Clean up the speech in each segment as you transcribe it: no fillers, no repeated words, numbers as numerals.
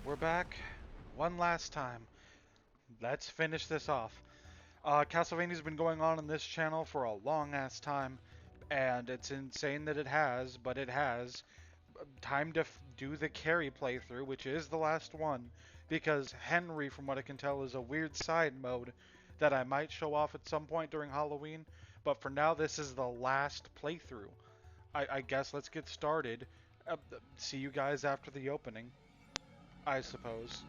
We're back one last time. Let's finish this off. Castlevania's been going on this channel for a long ass time, and it's insane that it has, but it has. Time to do the carry playthrough, which is the last one, because Henry, from what I can tell, is a weird side mode that I might show off at some point during Halloween, but for now, this is the last playthrough. I guess let's get started. See you guys after the opening, I suppose.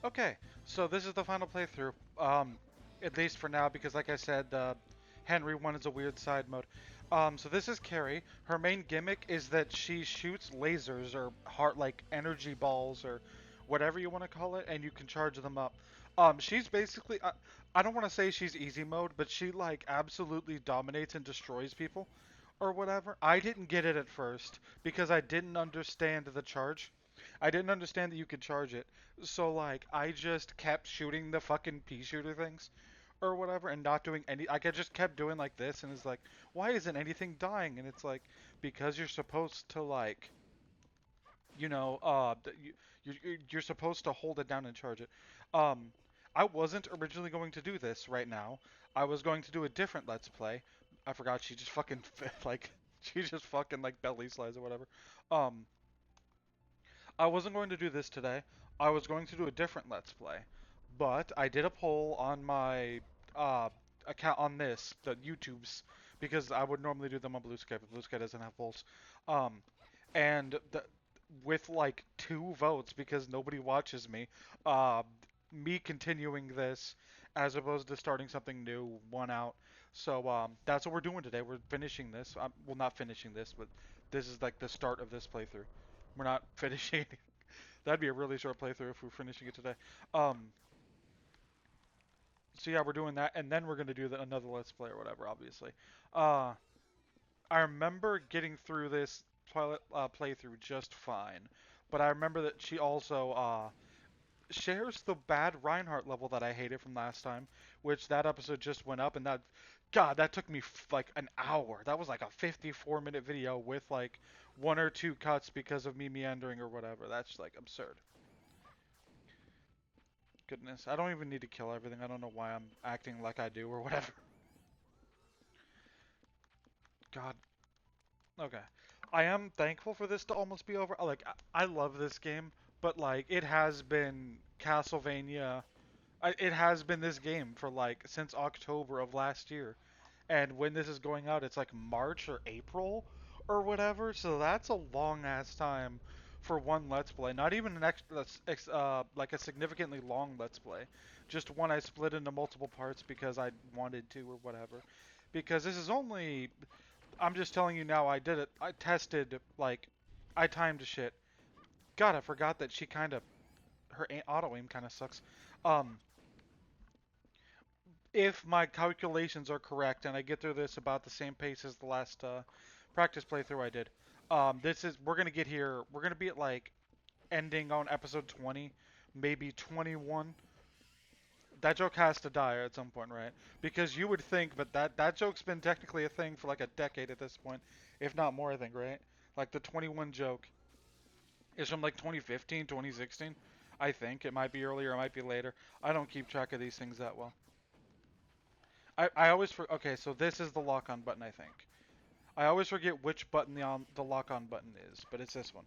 Okay, so this is the final playthrough. At least for now, because like I said, the Henry one is a weird side mode. So this is Carrie. Her main gimmick is that she shoots lasers or heart like energy balls or whatever you want to call it, and you can charge them up. She's basically I don't want to say she's easy mode, but she like absolutely dominates and destroys people or whatever. I didn't get it at first because I didn't understand the charge. I didn't understand that you could charge it. So like I just kept shooting the fucking pea shooter things or whatever and not doing any like I just kept doing like this and it's like why isn't anything dying? And it's like because you're supposed to like you're supposed to hold it down and charge it. Um I wasn't originally going to do this right now. I was going to do a different let's play. I forgot she just fucking like she just fucking like belly slides or whatever. Um I wasn't going to do this today. I was going to do a different Let's Play. But I did a poll on my uh, account on the YouTubes, because I would normally do them on Blue Sky, but Blue Sky doesn't have polls. Um, and with like 2 votes, because nobody watches me, uh, me continuing this as opposed to starting something new, won out. So that's what we're doing today. We're finishing this. Well, not finishing this, but this is like the start of this playthrough. We're not finishing. That'd be a really short playthrough if we're finishing it today. Um, so yeah, we're doing that, and then we're gonna do another Let's Play or whatever. Obviously, uh, I remember getting through this Twilight playthrough just fine, but I remember that she also shares the bad Reinhardt level that I hated from last time, which that episode just went up, and God, that took me like an hour. That was like a 54-minute video with like 1 or 2 cuts because of me meandering or whatever. That's like absurd. Goodness, I don't even need to kill everything. I don't know why I'm acting like I do or whatever. God. Okay. I am thankful for this to almost be over. Like, I love this game, but like, it has been Castlevania. It has been this game for like since October of last year. And when this is going out, it's like March or April or whatever. So that's a long ass time for one Let's Play. Not even an like a significantly long Let's Play. Just one I split into multiple parts because I wanted to or whatever. because this is only. I'm just telling you now. I did it. I tested like, I timed shit. God, I forgot that she kind of her auto aim kind of sucks. Um, if my calculations are correct and I get through this about the same pace as the last practice playthrough I did, this is we're gonna get here. We're gonna be at like ending on episode 20, maybe 21. That joke has to die at some point, right? Because you would think, but that joke's been technically a thing for like a decade at this point, if not more, I think, right? Like the 21 joke is from like 2015, 2016. I think it might be earlier, it might be later. I don't keep track of these things that well. I always okay, so this is the lock on button, I think. I always forget which button the lock on button is, but it's this one.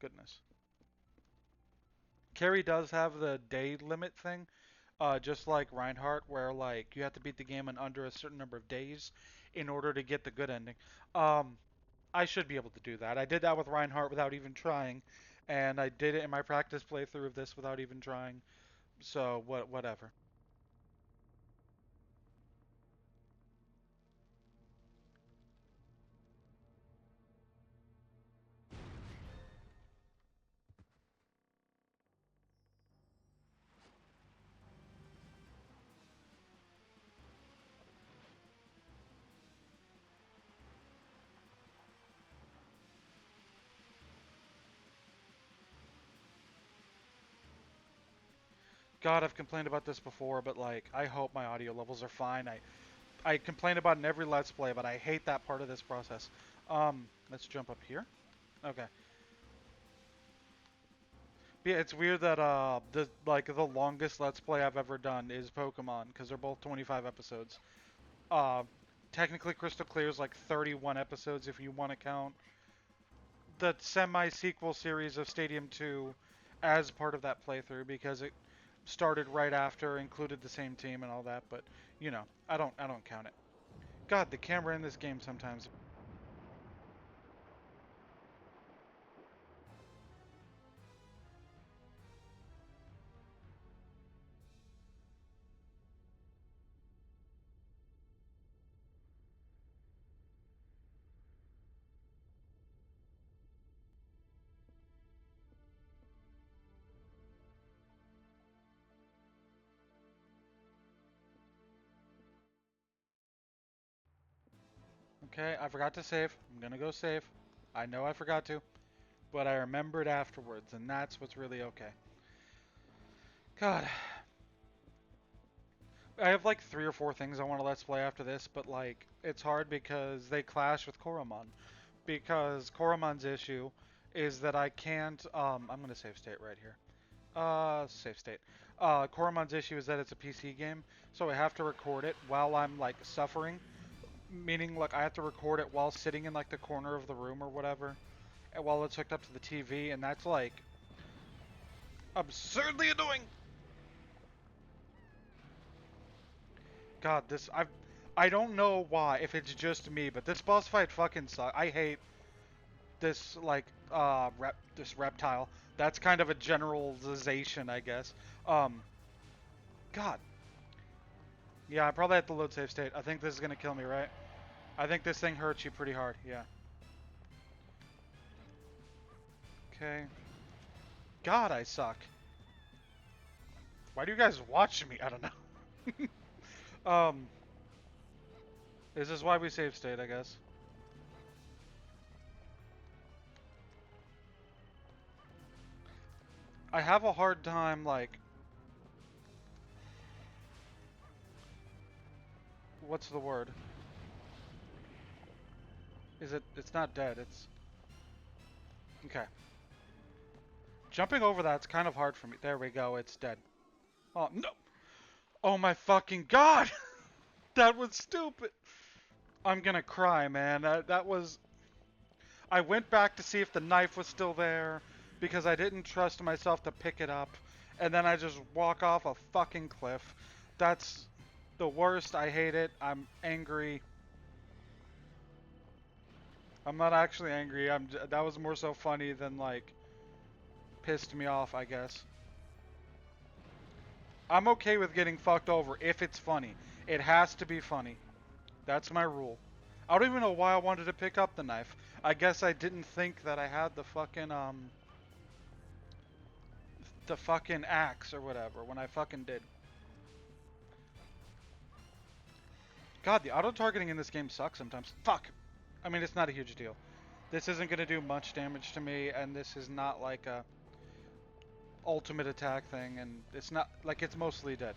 Goodness. Carrie does have the day limit thing, just like Reinhardt, where like you have to beat the game in under a certain number of days in order to get the good ending. Um, I should be able to do that. I did that with Reinhardt without even trying, and I did it in my practice playthrough of this without even trying. So whatever. God, I've complained about this before, but like I hope my audio levels are fine. I complain about it in every Let's Play, but I hate that part of this process. Let's jump up here. Okay. Yeah, it's weird that the longest Let's Play I've ever done is Pokemon because they're both 25 episodes. Uh, Technically Crystal Clear is like 31 episodes if you want to count the semi-sequel series of Stadium 2 as part of that playthrough because it started right after, included the same team and all that. But you know, I don't count it. God, the camera in this game sometimes. Okay, I forgot to save. I'm gonna go save. I know I forgot to, but I remembered afterwards, and that's what's really okay. God, I have like 3 or 4 things I want to let's play after this, but like it's hard because they clash with Koromon. Because Koromon's issue is that I can't. I'm gonna save state right here. Save state. Koromon's issue is that it's a PC game, so I have to record it while I'm like suffering. Meaning like I have to record it while sitting in like the corner of the room or whatever, and while it's hooked up to the TV, and that's like absurdly annoying. God, I don't know why if it's just me, but this boss fight fucking sucks. I hate this like this reptile. That's kind of a generalization, I guess. Um, God, yeah, I probably have to load save state. I think this is gonna kill me, right? I think this thing hurts you pretty hard. Yeah. Okay. God, I suck. Why do you guys watch me? I don't know. um, this is why we save state, I guess. I have a hard time like what's the word? Is it? It's not dead. It's okay. Jumping over that's kind of hard for me. There we go. It's dead. Oh no! Oh my fucking god! That was stupid. I'm gonna cry, man. That was. I went back to see if the knife was still there because I didn't trust myself to pick it up, and then I just walk off a fucking cliff. That's the worst. I hate it. I'm angry. I'm not actually angry. That was more so funny than like pissed me off, I guess. I'm okay with getting fucked over if it's funny. It has to be funny. That's my rule. I don't even know why I wanted to pick up the knife. I guess I didn't think that I had the fucking axe or whatever when I fucking did. God, the auto targeting in this game sucks sometimes. Fuck. I mean, it's not a huge deal. This isn't gonna do much damage to me, and this is not like a ultimate attack thing, and it's not like it's mostly dead.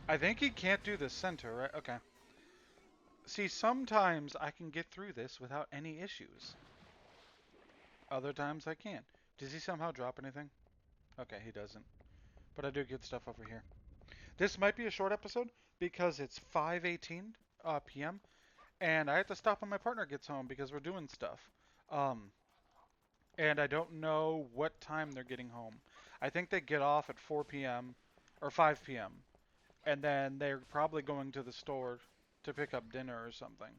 I think he can't do the center, right? Okay. See, sometimes I can get through this without any issues. Other times I can't. Does he somehow drop anything? Okay, he doesn't. But I do get stuff over here. This might be a short episode because it's 5:18 p.m. and I have to stop when my partner gets home because we're doing stuff. Um, and I don't know what time they're getting home. I think they get off at 4 p.m. or 5 p.m. and then they're probably going to the store to pick up dinner or something.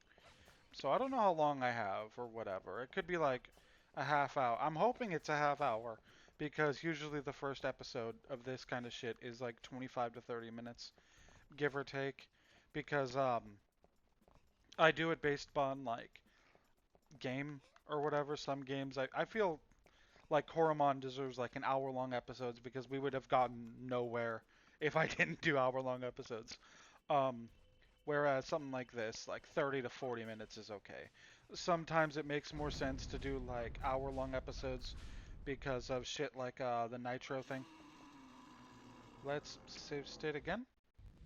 So I don't know how long I have or whatever. It could be like a half hour. I'm hoping it's a half hour because usually the first episode of this kind of shit is like 25 to 30 minutes, give or take, because I do it based on like game or whatever. Some games I feel like Koromon deserves like an hour long episodes because we would have gotten nowhere if I didn't do hour long episodes. Um, Whereas something like this, like 30 to 40 minutes is okay. Sometimes it makes more sense to do like hour long episodes because of shit like the Nitro thing. Let's save state again?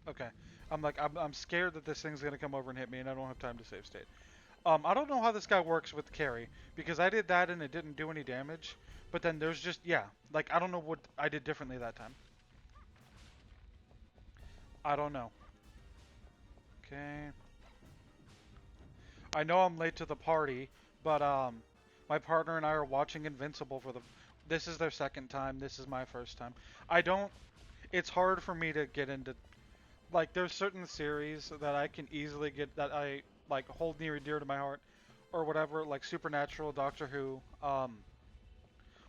Okay. I'm scared that this thing's gonna come over and hit me and I don't have time to save state. I don't know how this guy works with carry because I did that and it didn't do any damage. But then there's just, yeah, like I don't know what I did differently that time. I don't know. Okay. I know I'm late to the party, but my partner and I are watching Invincible for the. This is their second time. This is my first time. I don't. It's hard for me to get into. Like, there's certain series that I can easily get that I like hold near and dear to my heart, or whatever. Like Supernatural, Doctor Who,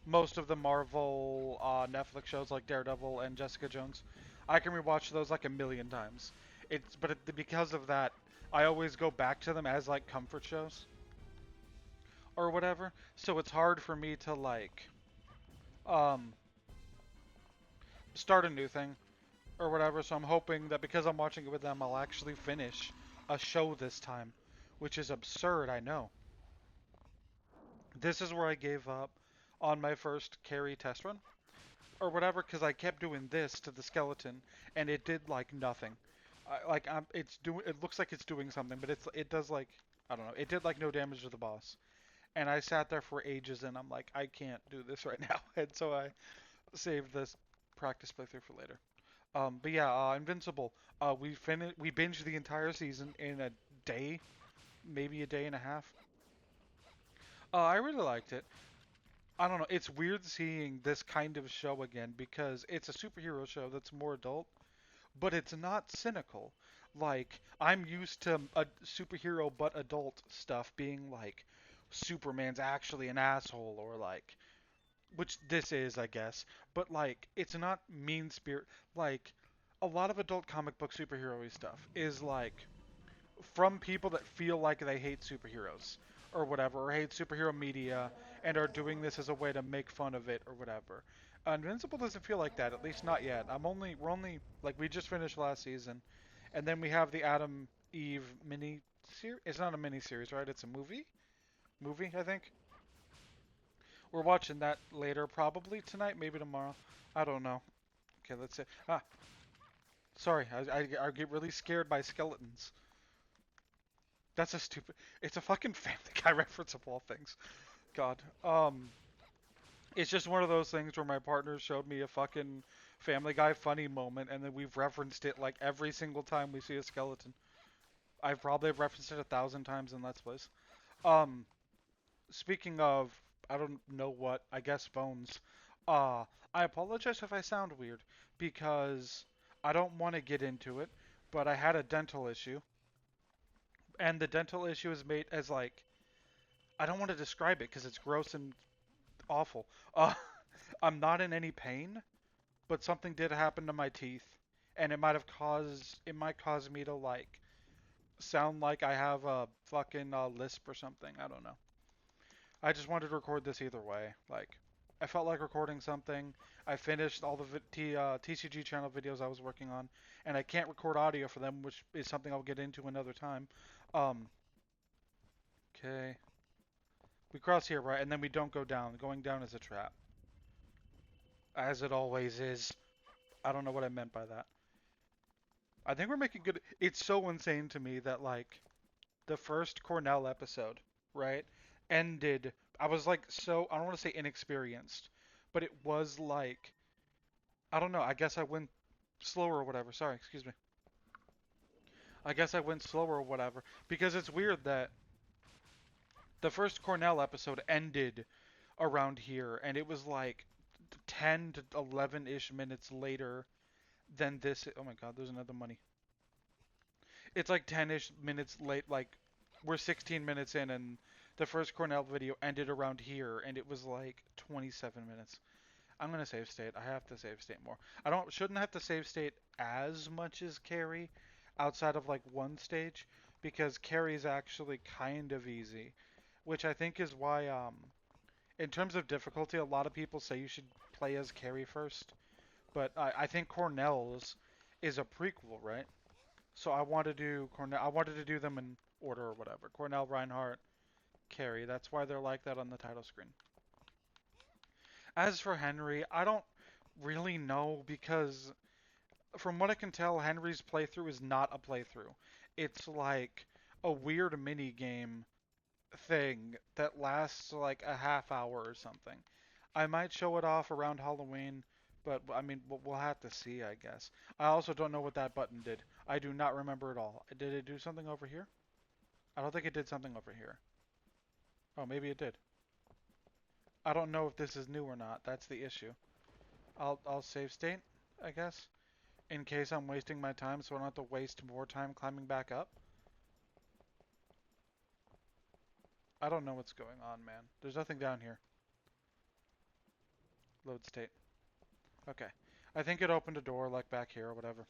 most of the Marvel Netflix shows like Daredevil and Jessica Jones. I can rewatch those like a million times. Because of that, I always go back to them as like comfort shows or whatever. So it's hard for me to like um start a new thing or whatever. So I'm hoping that because I'm watching it with them, I'll actually finish a show this time, which is absurd, I know. This is where I gave up on my first carry test run or whatever because I kept doing this to the skeleton and it did like nothing. It's doing. It looks like it's doing something, but it does like I don't know. It did like no damage to the boss. And I sat there for ages, and I'm like, I can't do this right now, and so I saved this practice playthrough for later. But yeah, Invincible. We binged the entire season in a day, maybe a day and a half. I really liked it. I don't know. It's weird seeing this kind of show again because it's a superhero show that's more adult, but it's not cynical. Like, I'm used to a superhero but adult stuff being like Superman's actually an asshole or like which this is, I guess, but like it's not mean spirit like a lot of adult comic book superhero stuff is like from people that feel like they hate superheroes or whatever, or hate superhero media and are doing this as a way to make fun of it or whatever. Invincible doesn't feel like that, at least not yet. We're only like we just finished last season, and then we have the Adam Eve mini series. It's not a mini series, right? It's a movie, I think. We're watching that later, probably tonight, maybe tomorrow. I don't know. Okay, let's see. Sorry, I get really scared by skeletons. That's a stupid. It's a fucking Family Guy reference of all things. God. It's just one of those things where my partner showed me a fucking Family Guy funny moment, and then we've referenced it like every single time we see a skeleton. I've probably referenced it 1,000 times in Let's Plays. Um, Speaking of, I don't know what, I guess phones. Uh, I apologize if I sound weird because I don't want to get into it, but I had a dental issue, and the dental issue is made as like I don't want to describe it because it's gross and awful. Uh, I'm not in any pain, but something did happen to my teeth, and it might cause me to like sound like I have a fucking lisp or something. I don't know. I just wanted to record this either way. Like, I felt like recording something. I finished all the TCG channel videos I was working on, and I can't record audio for them, which is something I'll get into another time. Um, okay. We cross here, right? And then we don't go down. Going down is a trap. As it always is. I don't know what I meant by that. I think we're making good. It's so insane to me that, like, the first Cornell episode, right, ended. I was like so I don't want to say inexperienced, but it was like I don't know. I guess I went slower or whatever. Sorry, excuse me. I guess I went slower or whatever because it's weird that the first Cornell episode ended around here, and it was like 10 to 11-ish minutes later than this. Oh my God, there's another money. It's like 10-ish minutes late. Like we're 16 minutes in, and the first Cornell video ended around here, and it was like 27 minutes. I'm gonna save state. I have to save state more. I don't shouldn't have to save state as much as carry, outside of like one stage, because carry is actually kind of easy, which I think is why in terms of difficulty, a lot of people say you should play as carry first, but I think Cornell's is a prequel, right? So I want to do Cornell. I wanted to do them in order or whatever. Cornell, Reinhardt, carry. That's why they're like that on the title screen. As for Henry, I don't really know because from what I can tell, Henry's playthrough is not a playthrough. It's like a weird mini game thing that lasts like a half hour or something. I might show it off around Halloween, but I mean, we'll have to see, I guess. I also don't know what that button did. I do not remember at all. Did it do something over here? I don't think it did something over here. Oh, maybe it did. I don't know if this is new or not. That's the issue. I'll save state, I guess, in case I'm wasting my time, so I don't have to waste more time climbing back up. I don't know what's going on, man. There's nothing down here. Load state. Okay. I think it opened a door like back here or whatever.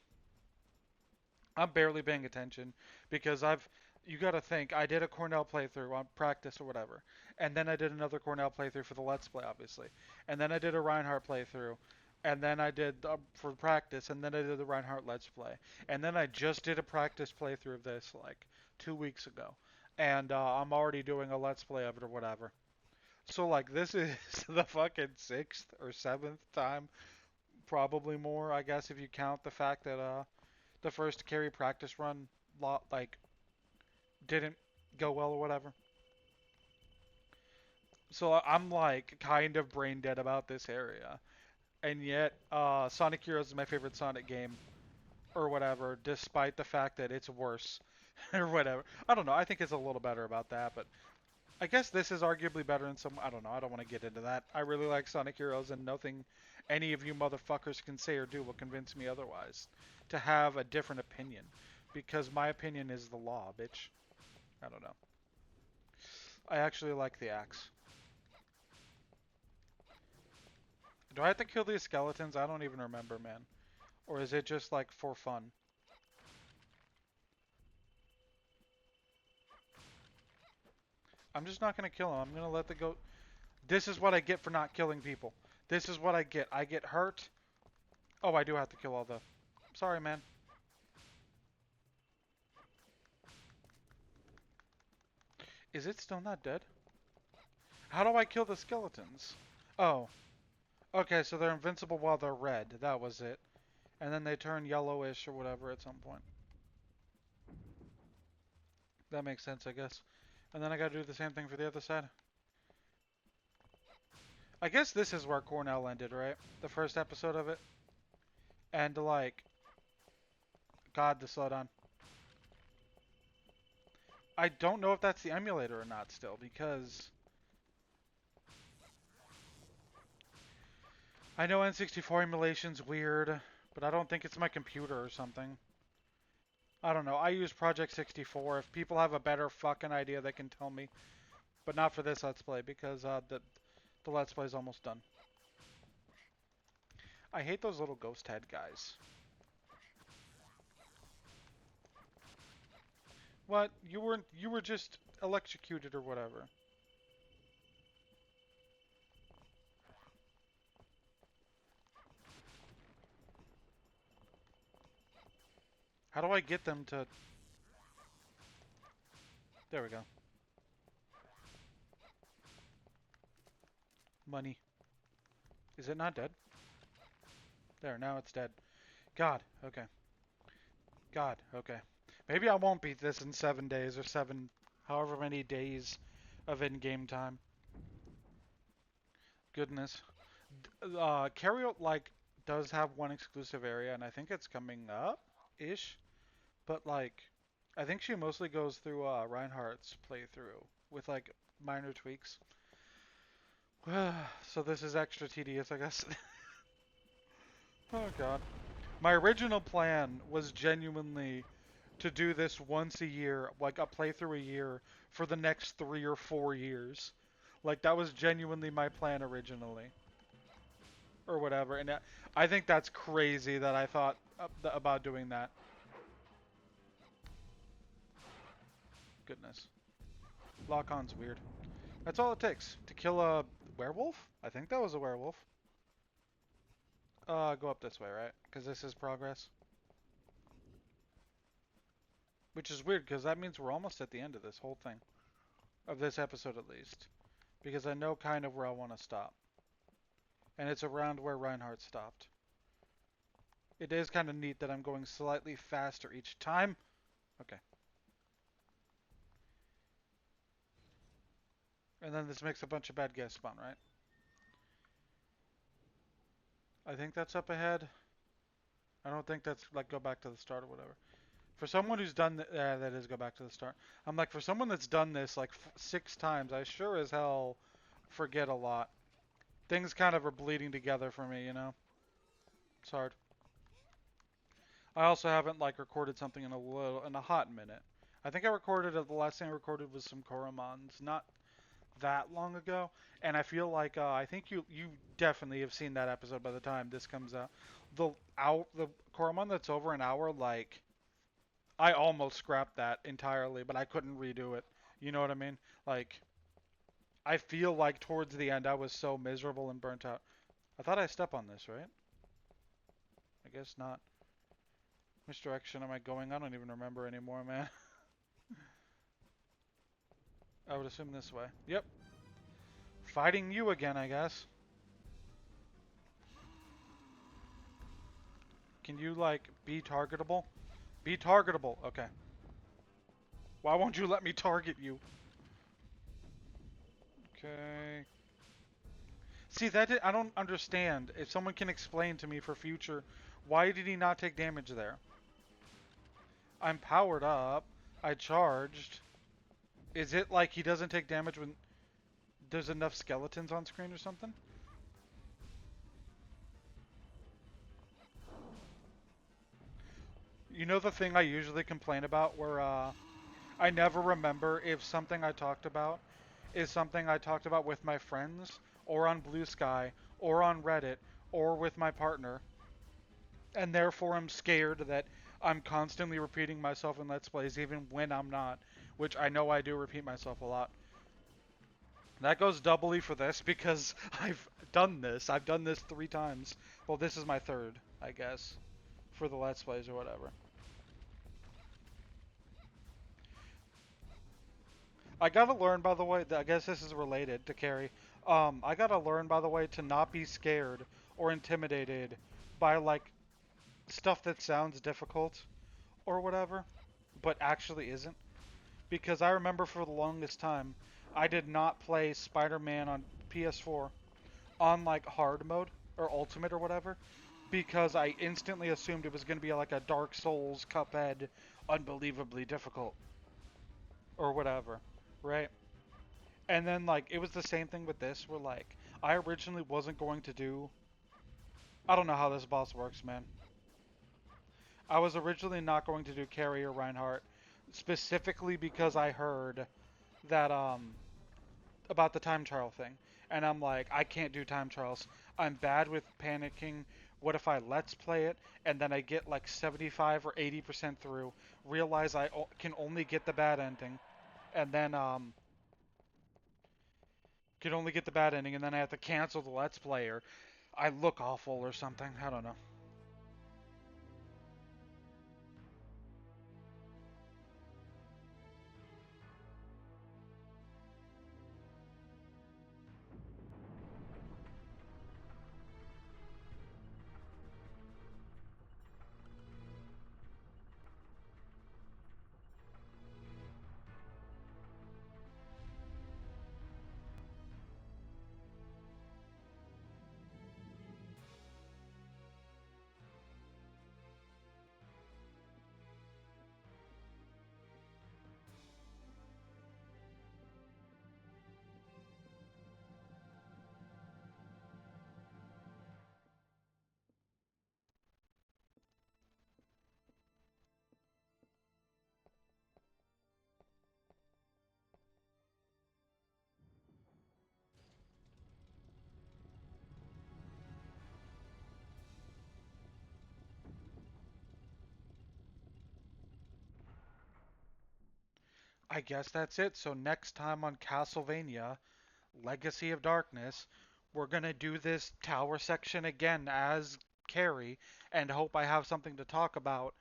I'm barely paying attention because you gotta think, I did a Cornell playthrough on practice or whatever. And then I did another Cornell playthrough for the Let's Play, obviously. And then I did a Reinhardt playthrough. And then I did for practice, and then I did the Reinhardt Let's Play. And then I just did a practice playthrough of this like 2 weeks ago. And I'm already doing a Let's Play of it or whatever. So like this is the fucking sixth or seventh time, probably more, I guess, if you count the fact that the first carry practice run like didn't go well or whatever. So I'm like kind of brain dead about this area, and yet Sonic Heroes is my favorite Sonic game or whatever, despite the fact that it's worse or whatever. I don't know. I think it's a little better about that, but I guess this is arguably better in some. I don't know. I don't want to get into that. I really like Sonic Heroes, and nothing any of you motherfuckers can say or do will convince me otherwise to have a different opinion, because my opinion is the law, bitch. I don't know. I actually like the axe. Do I have to kill these skeletons? I don't even remember, man. Or is it just like for fun? I'm just not gonna kill them. I'm gonna let the goat. This is what I get for not killing people. This is what I get. I get hurt. Oh, I do have to kill all the. Sorry, man. Is it still not dead? How do I kill the skeletons? Oh. Okay, so they're invincible while they're red. That was it. And then they turn yellowish or whatever at some point. That makes sense, I guess. And then I gotta do the same thing for the other side. I guess this is where Cornell ended, right? The first episode of it. And like... God, the slowdown. I don't know if that's the emulator or not still, because... I know N64 emulation's weird, but I don't think it's my computer or something. I don't know. I use Project 64. If people have a better fucking idea, they can tell me. But not for this Let's Play, because the Let's Play is almost done. I hate those little ghost head guys. What? You weren't. You were just electrocuted or whatever. How do I get them to? There we go. Money. Is it not dead? There. Now it's dead. God. Okay. God. Okay. Maybe I won't beat this in 7 days or seven, however many days of in-game time. Goodness. Carryout like does have one exclusive area, and I think it's coming up ish. But like, I think she mostly goes through Reinhardt's playthrough with like minor tweaks. So this is extra tedious, I guess. Oh god. My original plan was genuinely to do this once a year, like a playthrough a year for the next 3 or 4 years. Like that was genuinely my plan originally, or whatever. And I think that's crazy that I thought about doing that. Goodness. Lock-on's weird. That's all it takes to kill a werewolf. I think that was a werewolf. Go up this way, right? Because this is progress. Which is weird, because that means we're almost at the end of this whole thing. Of this episode, at least. Because I know kind of where I want to stop. And it's around where Reinhardt stopped. It is kind of neat that I'm going slightly faster each time. Okay. And then this makes a bunch of bad guys spawn, right? I think that's up ahead. I don't think that's, like, go back to the start or whatever. For someone who's done that is go back to the start. I'm like, for someone that's done this like 6 times, I sure as hell forget a lot. Things kind of are bleeding together for me, you know? It's hard. I also haven't like recorded something in a hot minute. I think I recorded it, the last thing I recorded was some Koromons, not that long ago. And I feel like I think you definitely have seen that episode by the time this comes out. The Koromon that's over an hour, like I almost scrapped that entirely, but I couldn't redo it. You know what I mean? Like, I feel like towards the end I was so miserable and burnt out. I thought I stepped on this, right? I guess not. Which direction am I going? I don't even remember anymore, man. I would assume this way. Yep. Fighting you again, I guess. Can you, like, be targetable? Be targetable. Okay. Why won't you let me target you? Okay. See, I don't understand. If someone can explain to me for future, why did he not take damage there? I'm powered up. I charged. Is it like he doesn't take damage when there's enough skeletons on screen or something? You know the thing I usually complain about where I never remember if something I talked about is something I talked about with my friends or on Blue Sky or on Reddit or with my partner, and therefore I'm scared that I'm constantly repeating myself in Let's Plays even when I'm not, which I know I do repeat myself a lot. That goes doubly for this because I've done this. I've done this 3 times. Well, this is my third, I guess, for the Let's Plays or whatever. I gotta learn, by the way, I guess this is related to Carrie. I gotta learn, by the way, to not be scared or intimidated by, like, stuff that sounds difficult or whatever, but actually isn't. Because I remember for the longest time, I did not play Spider-Man on PS4 on, like, hard mode or ultimate or whatever, because I instantly assumed it was going to be like a Dark Souls, Cuphead, unbelievably difficult or whatever, right? And then, like, it was the same thing with this, where, like, I originally wasn't going to do. I don't know how this boss works, man. I was originally not going to do Carrie or Reinhardt, specifically because I heard that, about the time trial thing. And I'm like, I can't do time trials. I'm bad with panicking What if I let's play it and then I get like 75 or 80% through, realize can only get the bad ending, and then can only get the bad ending, and then I have to cancel the let's play, or I look awful or something. I don't know. I guess that's it. So next time on Castlevania, Legacy of Darkness, we're gonna do this tower section again as Carrie, and hope I have something to talk about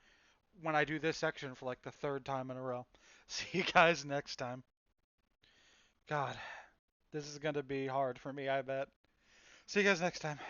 when I do this section for like the third time in a row. See you guys next time. God, this is gonna be hard for me, I bet. See you guys next time.